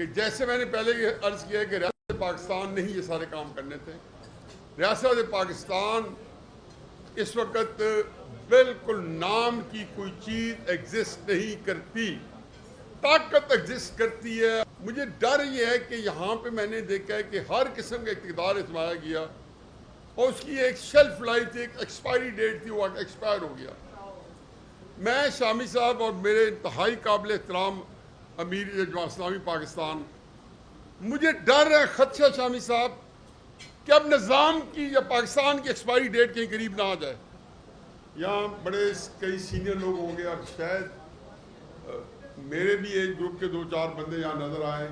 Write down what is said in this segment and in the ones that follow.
کہ جیسے میں نے پہلے یہ عرض کیا کہ ریاست پاکستان نہیں یہ سارے کام کرنے تھے. ریاست پاکستان اس وقت بالکل نام کی کوئی چیز ایگزسٹ نہیں کرتی، طاقت ایگزسٹ کرتی ہے. مجھے ڈر یہ ہے کہ یہاں پہ میں نے دیکھا ہے کہ ہر قسم کا اقتدار ازمایا گیا اور اس کی ایک شیلف لائف تھی، ایک ایکسپائری ڈیٹ تھی، وہ ایکسپائر ہو گیا. میں شامی صاحب اور میرے انتہائی قابل احترام امیر جماعت اسلامی پاکستان، مجھے ڈر ہے، خدشہ شامی صاحب، کہ اب نظام کی یا پاکستان کی ایکسپائری ڈیٹ کہیں قریب نہ آ جائے. یہاں بڑے کئی سینئر لوگ ہوں گے، اب شاید میرے بھی ایک گروپ کے 2-4 بندے یہاں نظر آئے.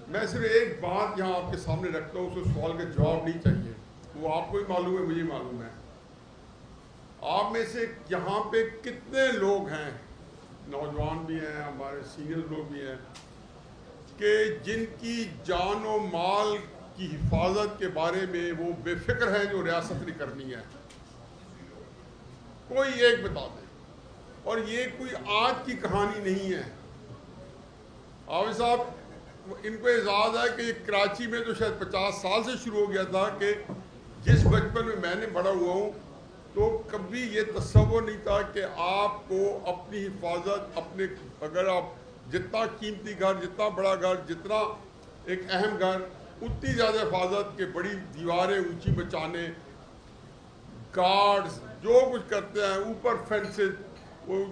میں صرف ایک بات یہاں آپ کے سامنے رکھتا ہوں، اس سوال کا جواب نہیں چاہیے، وہ آپ کو ہی معلوم ہے، مجھے معلوم ہے. آپ میں سے یہاں پہ کتنے لوگ ہیں، نوجوان بھی ہیں، ہمارے سینئر لوگ بھی ہیں، کہ جن کی جان و مال کی حفاظت کے بارے میں وہ بے فکر ہیں جو ریاست نے کرنی ہے؟ کوئی ایک بتا دے. اور یہ کوئی آج کی کہانی نہیں ہے. عابد صاحب، ان کو اعزاز ہے کہ یہ کراچی میں تو شاید 50 سال سے شروع ہو گیا تھا، کہ جس بچپن میں نے بڑا ہوا ہوں تو کبھی یہ تصور نہیں تھا کہ آپ کو اپنی حفاظت، اپنے اگر آپ جتنا قیمتی گھر، جتنا بڑا گھر، جتنا ایک اہم گھر، اتنی زیادہ حفاظت کہ بڑی دیواریں اونچی بچانے، گارڈز جو کچھ کرتے ہیں، اوپر فینسز، وہ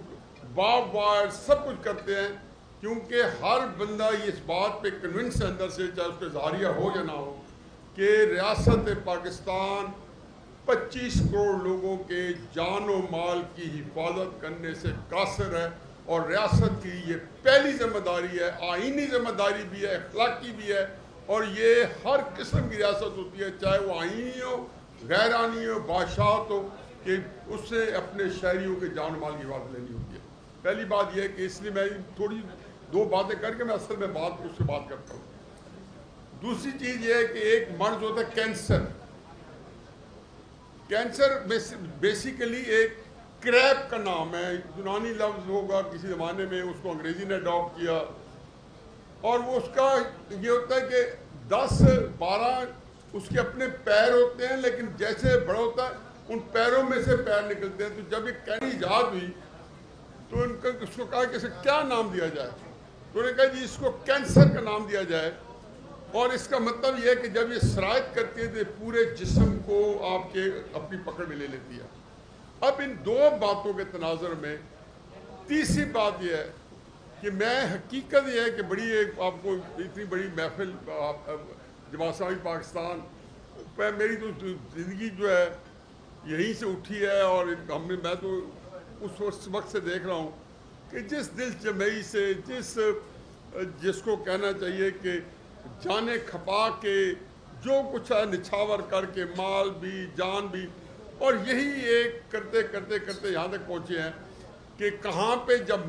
بارب وائر، سب کچھ کرتے ہیں، کیونکہ ہر بندہ یہ اس بات پہ کنونس ہے اندر سے، چاہے اس پہ اظہاریہ ہو یا نہ ہو، کہ ریاست پاکستان 25 کروڑ لوگوں کے جان و مال کی حفاظت کرنے سے قاصر ہے. اور ریاست کی یہ پہلی ذمہ داری ہے، آئینی ذمہ داری بھی ہے، اخلاقی بھی ہے. اور یہ ہر قسم کی ریاست ہوتی ہے، چاہے وہ آئینی ہو، غیر آئینی ہو، بادشاہت ہو، کہ اس سے اپنے شہریوں کے جان و مال کی حفاظت لینی ہوتی ہے. پہلی بات یہ ہے کہ اس لیے میں تھوڑی 2 باتیں کر کے میں اصل میں اس سے بات کرتا ہوں. دوسری چیز یہ ہے کہ ایک مرض ہوتا ہے کینسر. کینسر بیسیکلی ایک کریب کا نام ہے، یونانی لفظ ہوگا کسی زمانے میں، اس کو انگریزی نے اڈاپٹ کیا. اور وہ اس کا یہ ہوتا ہے کہ 10-12 اس کے اپنے پیر ہوتے ہیں، لیکن جیسے بڑا ہوتا ہے ان پیروں میں سے پیر نکلتے ہیں. تو جب یہ کینی ایجاد ہوئی تو اس کو کہا کہ اسے کیا نام دیا جائے، تو انہوں نے کہا جی اس کو کینسر کا نام دیا جائے. اور اس کا مطلب یہ ہے کہ جب یہ سرایت کرتی ہے تو پورے جسم کو آپ کے اپنی پکڑ میں لے لیتی ہے. اب ان 2 باتوں کے تناظر میں تیسری بات یہ ہے کہ میں حقیقت یہ ہے کہ بڑی ایک آپ کو اتنی بڑی محفل جماعت اسلامی پاکستان، میری تو زندگی جو ہے یہیں سے اٹھی ہے، اور میں تو اس وقت سے دیکھ رہا ہوں کہ جس دل جمعی سے، جس کو کہنا چاہیے کہ جانے کھپا کے جو کچھ ہے نچھاور کر کے، مال بھی، جان بھی، اور یہی ایک کرتے کرتے کرتے یہاں تک پہنچے ہیں کہ کہاں پہ جب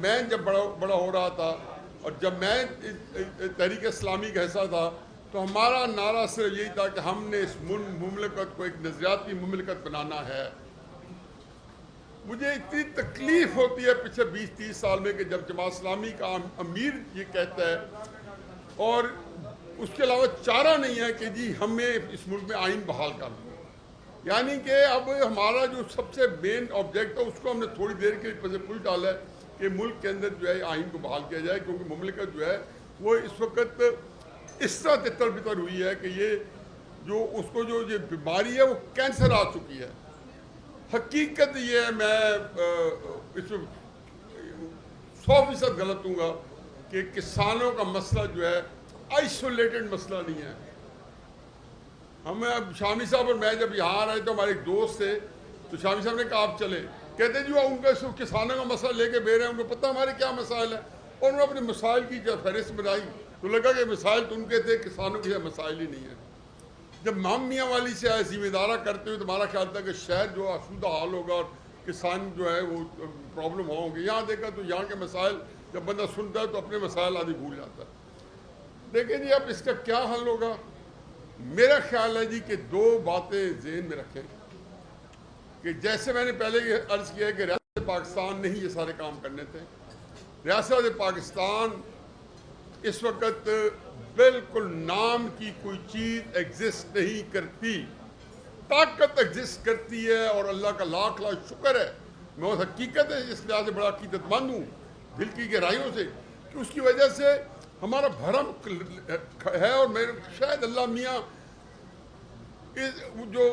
بڑا ہو رہا تھا اور جب میں تحریک اسلامی کا حصہ تھا تو ہمارا نعرہ صرف یہی تھا کہ ہم نے اس مملکت کو ایک نظریاتی مملکت بنانا ہے. مجھے اتنی تکلیف ہوتی ہے پچھلے 20-30 سال میں کہ جب جماعت اسلامی کا امیر یہ کہتا ہے اور اس کے علاوہ چارہ نہیں ہے کہ جی ہمیں اس ملک میں آئین بحال کر دیں. یعنی کہ اب ہمارا جو سب سے مین آبجیکٹ ہے اس کو ہم نے تھوڑی دیر کے لیے پوچھ ڈالا ہے کہ ملک کے اندر جو ہے آئین کو بحال کیا جائے، کیونکہ مملکت جو ہے وہ اس وقت اس طرح تتر بتر ہوئی ہے کہ یہ جو اس کو جو یہ بیماری ہے وہ کینسر آ چکی ہے. حقیقت یہ ہے، میں اس 100% غلط ہوں گا کہ کسانوں کا مسئلہ جو ہے آئسولیٹڈ مسئلہ نہیں ہے. ہمیں اب شامی صاحب اور میں جب یہاں آ رہے تو ہمارے ایک دوست تھے، تو شامی صاحب نے کہا آپ چلے، کہتے جی وہ ان کا کسانوں کا مسئلہ لے کے بے رہے ہیں، ان کو پتہ ہمارے کیا مسائل ہیں. اور انہوں نے اپنے مسائل کی جب فہرست بنائی تو لگا کہ مسائل تو ان کے تھے، کسانوں کے مسائل ہی نہیں ہیں. جب ہم میاں والی سے ذمہ دارہ کرتے ہوئے تو ہمارا خیال تھا کہ شہر جو آسودہ حال ہوگا اور کسان جو ہے وہ پرابلم ہوں گے. یہاں دیکھا تو یہاں کے مسائل جب بندہ سنتا ہے تو اپنے مسائل آدھی بھول جاتا ہے. دیکھیں جی اب اس کا کیا حل ہوگا. میرا خیال ہے جی کہ 2 باتیں ذہن میں رکھیں کہ جیسے میں نے پہلے یہ عرض کیا ہے کہ ریاست پاکستان نہیں یہ سارے کام کرنے تھے. ریاست پاکستان اس وقت بالکل نام کی کوئی چیز ایگزسٹ نہیں کرتی، طاقت ایگزسٹ کرتی ہے، اور اللہ کا لاکھ لاکھ شکر ہے، میں اس حقیقت ہے اس لحاظ سے بڑا عقیدت مند ہوں دل کی گہرائیوں سے، کہ اس کی وجہ سے ہمارا بھرم ہے، اور میرے شاید اللہ میاں جو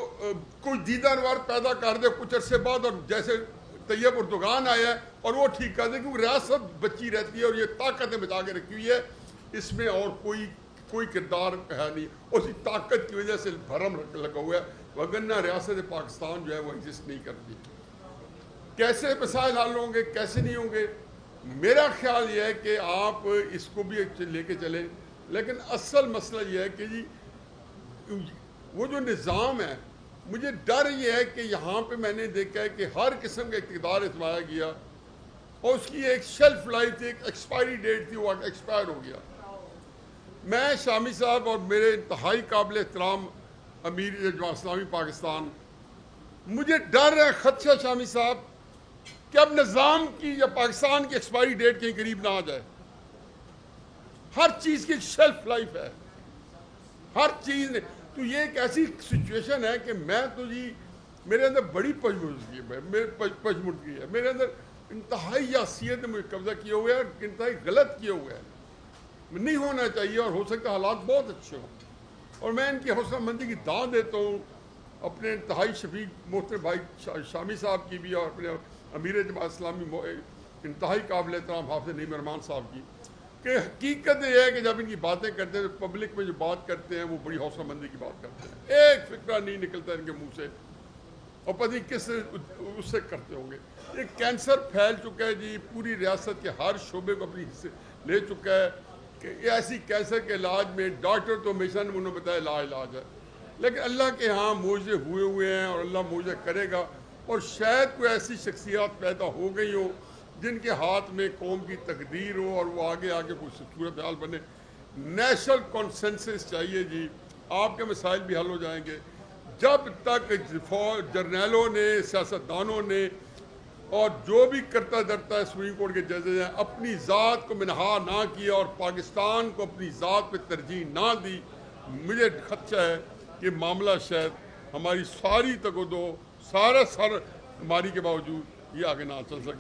کوئی دیدہ انوار پیدا کر دے کچھ عرصے بعد، اور جیسے طیب اردگان آیا ہے اور وہ ٹھیک کر دے، کیونکہ ریاست بچی رہتی ہے اور یہ طاقتیں بچا کے رکھی ہوئی ہے، اس میں اور کوئی کردار ہے نہیں، اسی طاقت کی وجہ سے بھرم لگا ہوا ہے، وگرنہ ریاست پاکستان جو ہے وہ ایگزسٹ نہیں کرتی۔ کیسے مسائل حل ہوں گے، کیسے نہیں ہوں گے، میرا خیال یہ ہے کہ آپ اس کو بھی لے کے چلیں، لیکن اصل مسئلہ یہ ہے کہ جی وہ جو نظام ہے، مجھے ڈر یہ ہے کہ یہاں پہ میں نے دیکھا ہے کہ ہر قسم کا اقتدار اتمایا گیا، اور اس کی ایک شیلف لائف تھی، ایک ایکسپائری ڈیٹ تھی، وہ ایکسپائر ہو گیا۔ میں شامی صاحب اور میرے انتہائی قابل احترام امیر جماعت اسلامی پاکستان، مجھے ڈر ہے، خدشہ شامی صاحب، کہ اب نظام کی یا پاکستان کی ایکسپائری ڈیٹ کہیں قریب نہ آ جائے۔ ہر چیز کی ایک شیلف لائف ہے، ہر چیز نے، تو یہ ایک ایسی سچویشن ہے کہ میں تو جی میرے اندر بڑی پشمردگی ہے، میرے اندر انتہائی یاسیت نے مجھے قبضہ کیا ہوا ہے، انتہائی غلط کیا ہوا ہے، نہیں ہونا چاہیے، اور ہو سکتا ہے حالات بہت اچھے ہوں، اور میں ان کی حوصلہ مندی کی دعا دیتا ہوں اپنے انتہائی شفیق محترم بھائی شامی صاحب کی بھی، اور اپنے امیر جماعت اسلامی انتہائی قابل احترام حافظ نعیم الرحمان صاحب کی، کہ حقیقت یہ ہے کہ جب ان کی باتیں کرتے ہیں تو پبلک میں جو بات کرتے ہیں وہ بڑی حوصلہ مندی کی بات کرتے ہیں، ایک فکرہ نہیں نکلتا ان کے منہ سے، اور پتہ نہیں کس اس سے کرتے ہوں گے۔ یہ کینسر پھیل چکا ہے جی، پوری ریاست کے ہر شعبے کو اپنی حصے لے چکا ہے، کہ ایسی کینسر کے علاج میں ڈاکٹر تو ہمیشہ نے انہوں نے بتایا لا علاج ہے، لیکن اللہ کے ہاں معجزے ہوئے ہیں، اور اللہ معجزے کرے گا، اور شاید کوئی ایسی شخصیات پیدا ہو گئی ہو جن کے ہاتھ میں قوم کی تقدیر ہو، اور وہ آگے کوئی صورتحال بنے۔ نیشنل کنسنسس چاہیے جی، آپ کے مسائل بھی حل ہو جائیں گے جب تک جرنیلوں نے، سیاستدانوں نے، اور جو بھی کرتا درتا ہے سپریم کورٹ کے ججز ہیں، اپنی ذات کو منہا نہ کیا اور پاکستان کو اپنی ذات پہ ترجیح نہ دی، مجھے خدشہ ہے کہ معاملہ شاید ہماری ساری تگ و دو، سارا ہماری کے باوجود یہ آگے نہ چل سکے۔